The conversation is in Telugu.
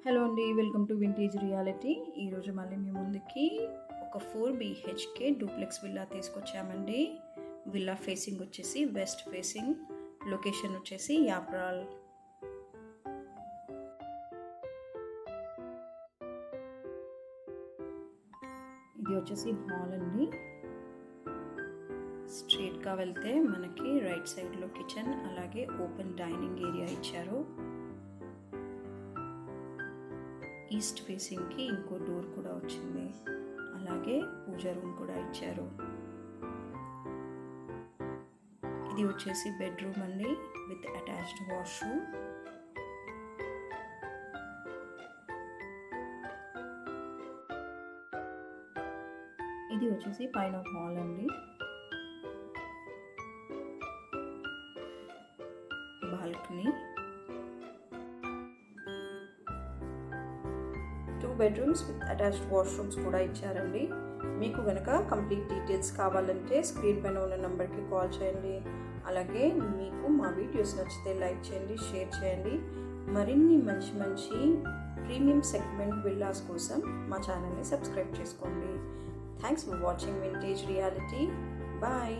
హలో అండి, వెల్కమ్ టు వింటేజ్ రియాలిటీ. ఈరోజు మళ్ళీ మీ ముందుకి ఒక 4 BHK డూప్లెక్స్ విల్లా తీసుకొచ్చామండి. విల్లా ఫేసింగ్ వచ్చేసి వెస్ట్ ఫేసింగ్, లొకేషన్ వచ్చేసి యాప్రాల్. ఇది వచ్చేసి హాల్ అండి. స్ట్రైట్గా వెళ్తే మనకి రైట్ సైడ్లో కిచెన్, అలాగే ఓపెన్ డైనింగ్ ఏరియా ఇచ్చారు. ఈస్ట్ ఫేసింగ్కి ఇంకో డోర్ కూడా వచ్చింది, అలాగే పూజ రూమ్ కూడా ఇచ్చారు. ఇది వచ్చేసి బెడ్రూమ్ అండి, విత్ అటాచ్డ్ వాష్రూమ్. ఇది వచ్చేసి పైన హాల్ అండి, balcony. 2 bedrooms with attached washrooms కూడా ఇచ్చారండి. మీకు కనుక కంప్లీట్ డీటెయిల్స్ కావాలంటే స్క్రీన్ పైన ఉన్న నెంబర్కి కాల్ చేయండి. అలాగే మీకు మా వీడియోస్ నచ్చితే లైక్ చేయండి, షేర్ చేయండి. మరిన్ని మంచి మంచి ప్రీమియం సెగ్మెంట్ విల్లాస్ కోసం మా ఛానల్ని సబ్స్క్రైబ్ చేసుకోండి. Thanks for watching Vintage Reality. Bye.